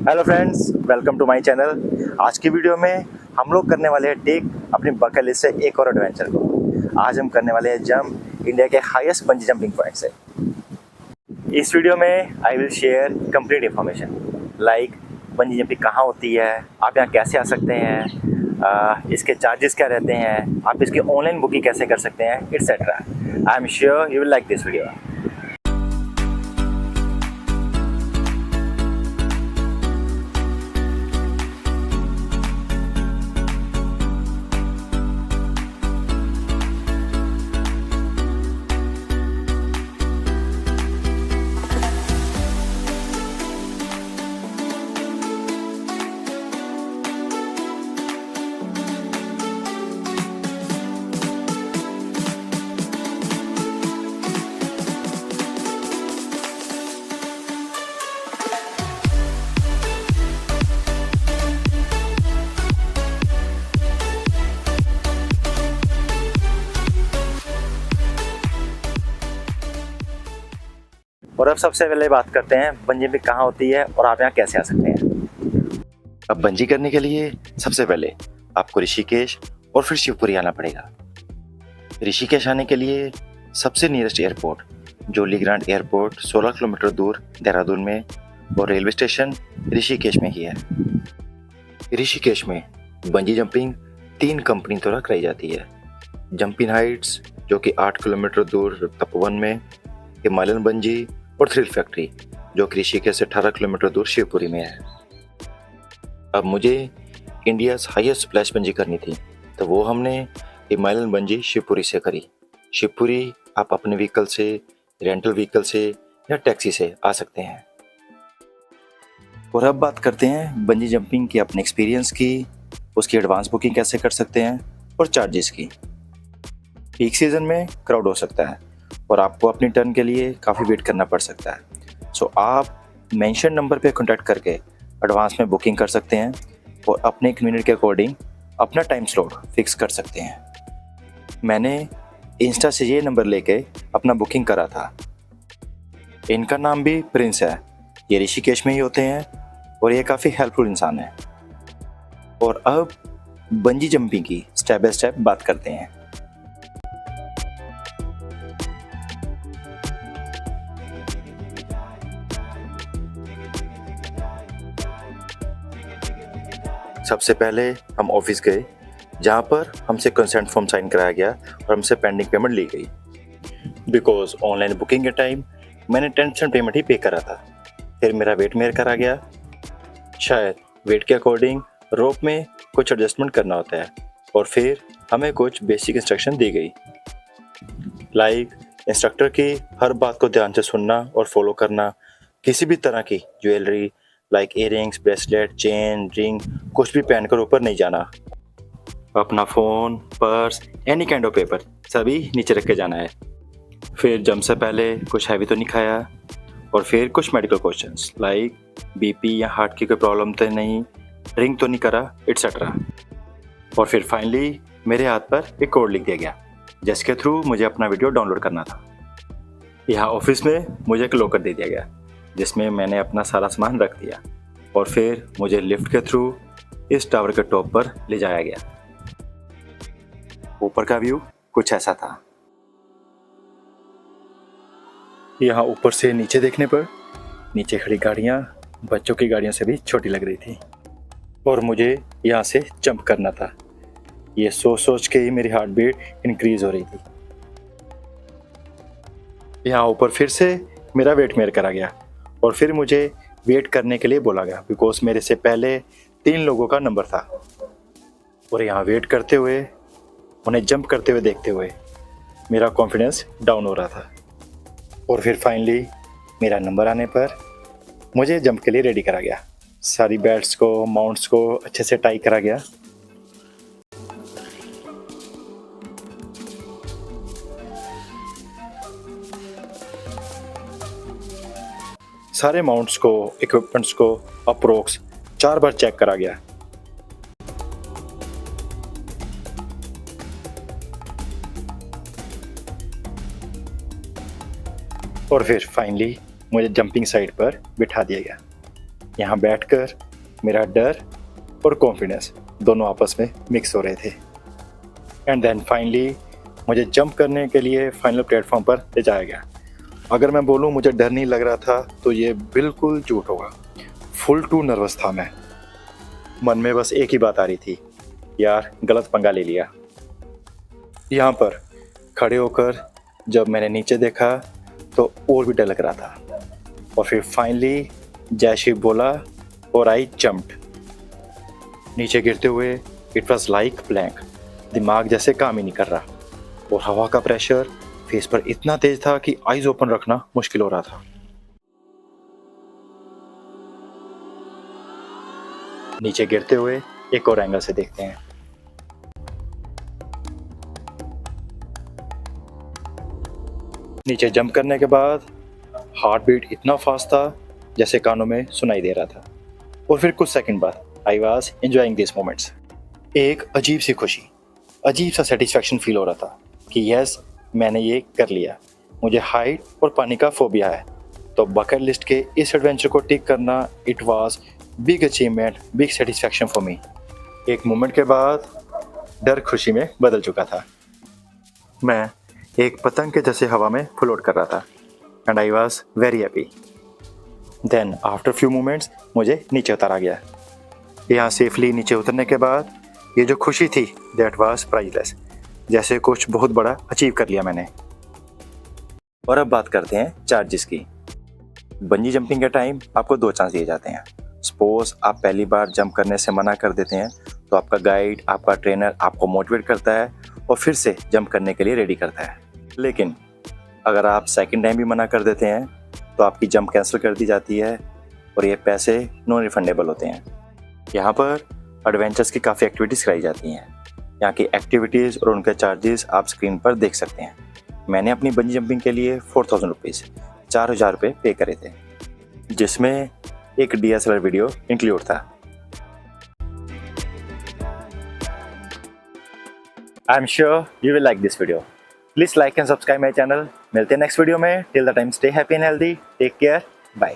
Hello friends, welcome to my channel. आज की video में हम लोग करने वाले हैं टेक अपनी बकेट लिस्ट से एक और एडवेंचर को। आज हम करने वाले हैं जंप इंडिया के हाईएस्ट बंजी जंपिंग पॉइंट से। इस वीडियो में I will share complete information like bungee jumping कहाँ होती है, आप यहाँ कैसे आ सकते हैं, इसके चार्जेस क्या रहते हैं, आप इसकी ऑनलाइन बुकिंग कैसे कर सकते हैं, etcetera. I am sure you will like this video. और अब सबसे पहले बात करते हैं बंजी जंपिंग कहाँ होती है और आप यहाँ कैसे आ सकते हैं। अब बंजी करने के लिए सबसे पहले आपको ऋषिकेश और फिर शिवपुरी आना पड़ेगा। ऋषिकेश आने के लिए सबसे नियरेस्ट एयरपोर्ट जोली ग्रांट एयरपोर्ट 16 किलोमीटर दूर देहरादून में और रेलवे स्टेशन ऋषिकेश में ही है। ऋषिकेश में बंजी जंपिंग 3 कंपनी द्वारा कराई जाती है। जंपिंग हाइट्स जो कि 8 किलोमीटर दूर तपोवन में, हिमालयन बंजी और थ्रिल फैक्ट्री जो कि ऋषिकेश से 18 किलोमीटर दूर शिवपुरी में है। अब मुझे इंडिया हाईएस्ट स्प्लैश बंजी करनी थी तो वो हमने हिमालयन बंजी शिवपुरी से करी। शिवपुरी आप अपने व्हीकल से, रेंटल व्हीकल से या टैक्सी से आ सकते हैं। और अब बात करते हैं बंजी जंपिंग की अपने एक्सपीरियंस की, उसकी एडवांस बुकिंग कैसे कर सकते हैं और चार्जेस की। पीक सीजन में क्राउड हो सकता है और आपको अपनी टर्न के लिए काफ़ी वेट करना पड़ सकता है। सो आप मेंशन नंबर पे कांटेक्ट करके एडवांस में बुकिंग कर सकते हैं और अपने कन्वीनियंट के अकॉर्डिंग अपना टाइम स्लॉट फिक्स कर सकते हैं। मैंने इंस्टा से ये नंबर लेके अपना बुकिंग करा था। इनका नाम भी प्रिंस है, ये ऋषिकेश में ही होते हैं और ये काफ़ी हेल्पफुल इंसान है। और अब बंजी जंपिंग की स्टेप बाय स्टेप बात करते हैं। सबसे पहले हम ऑफिस गए जहाँ पर हमसे कंसेंट फॉर्म साइन कराया गया और हमसे पेंडिंग पेमेंट ली गई। बिकॉज ऑनलाइन बुकिंग के टाइम मैंने 10% पेमेंट ही पे करा था। फिर मेरा वेट मेयर करा गया। शायद वेट के अकॉर्डिंग रोप में कुछ एडजस्टमेंट करना होता है और फिर हमें कुछ बेसिक इंस्ट्रक्शन दी गई। लाइक इंस्ट्रक्टर की हर बात को ध्यान से सुनना और फॉलो करना। किसी भी तरह की jewellery like earrings, bracelet, chain, ring कुछ भी पहनकर ऊपर नहीं जाना। अपना phone, purse, any kind of paper सभी नीचे रख के जाना है। फिर जंप से पहले कुछ हैवी तो नहीं खाया और फिर कुछ मेडिकल क्वेश्चंस लाइक बीपी या हार्ट की कोई प्रॉब्लम तो नहीं, ड्रिंक तो नहीं करा, एटसेट्रा। और फिर फाइनली मेरे हाथ पर एक कोड लिख दिया गया जिसके थ्रू मुझे अपना वीडियो डाउनलोड करना था। यहाँ ऑफिस में मुझे एक लॉकर दे दिया गया जिसमें मैंने अपना सारा सामान रख दिया और फिर मुझे लिफ्ट के थ्रू इस टावर के टॉप पर ले जाया गया। ऊपर का व्यू कुछ ऐसा था। यहाँ ऊपर से नीचे देखने पर नीचे खड़ी गाड़ियाँ बच्चों की गाड़ियों से भी छोटी लग रही थी और मुझे यहाँ से जंप करना था। ये सोच के ही मेरी हार्ट बीट इंक्रीज हो रही थी। यहाँ ऊपर फिर से मेरा वेट मेयर करा गया और फिर मुझे वेट करने के लिए बोला गया बिकॉज मेरे से पहले 3 लोगों का नंबर था। और यहाँ वेट करते हुए, उन्हें जंप करते हुए देखते हुए मेरा कॉन्फिडेंस डाउन हो रहा था। और फिर फाइनली मेरा नंबर आने पर मुझे जंप के लिए रेडी करा गया। सारी बेल्ट्स को, माउंट्स को अच्छे से टाई करा गया। सारे माउंट्स को, इक्विपमेंट्स को अप्रोक्स 4 बार चेक करा गया। और फिर फाइनली मुझे जंपिंग साइड पर बिठा दिया गया। यहाँ बैठकर मेरा डर और कॉन्फिडेंस दोनों आपस में मिक्स हो रहे थे। एंड देन फाइनली मुझे जंप करने के लिए फाइनल प्लेटफॉर्म पर ले जाया गया। अगर मैं बोलूँ मुझे डर नहीं लग रहा था तो ये बिल्कुल झूठ होगा। फुल टू नर्वस था मैं। मन में बस एक ही बात आ रही थी, यार गलत पंगा ले लिया। यहाँ पर खड़े होकर जब मैंने नीचे देखा तो और भी डर लग रहा था। और फिर फाइनली जय शिव बोला और आई जंप्ड। नीचे गिरते हुए इट वॉज लाइक ब्लैंक। दिमाग जैसे काम ही नहीं कर रहा और हवा का प्रेशर फेस पर इतना तेज था कि आईज ओपन रखना मुश्किल हो रहा था। नीचे गिरते हुए एक और एंगल से देखते हैं। नीचे जंप करने के बाद हार्ट बीट इतना फास्ट था जैसे कानों में सुनाई दे रहा था। और फिर कुछ सेकंड बाद I was enjoying this moments. एक अजीब सी खुशी, अजीब सा सेटिस्फैक्शन फील हो रहा था कि यस मैंने ये कर लिया। मुझे हाइट और पानी का फोबिया है, तो बकेट लिस्ट के इस एडवेंचर को टिक करना it was big achievement, big satisfaction for me. एक मोमेंट के बाद डर खुशी में बदल चुका था। मैं एक पतंग के जैसे हवा में फ्लोट कर रहा था and I was very happy. Then after few moments मुझे नीचे उतारा गया। यहाँ सेफली नीचे उतरने के बाद ये जो खुशी थी दैट वाज प्राइसलेस, जैसे कुछ बहुत बड़ा अचीव कर लिया मैंने। और अब बात करते हैं चार्जेस की। बंजी जंपिंग के टाइम आपको 2 चांस दिए जाते हैं। सपोज आप पहली बार जंप करने से मना कर देते हैं तो आपका गाइड, आपका ट्रेनर आपको मोटिवेट करता है और फिर से जंप करने के लिए रेडी करता है। लेकिन अगर आप सेकंड टाइम भी मना कर देते हैं तो आपकी जंप कैंसिल कर दी जाती है और ये पैसे नॉन रिफंडेबल होते हैं। यहाँ पर एडवेंचर्स की काफ़ी एक्टिविटीज़ कराई जाती हैं। यहाँ की एक्टिविटीज़ और उनके चार्जेस आप स्क्रीन पर देख सकते हैं। मैंने अपनी बंजी जंपिंग के लिए 4000 रुपीज़ 4000 रुपये पे करे थे, जिसमें एक DSLR वीडियो इंक्लूड था। I am sure you will like this video. Please like and subscribe my channel. मिलते हैं नेक्स्ट वीडियो में। Till the time stay happy and healthy. Take care. Bye.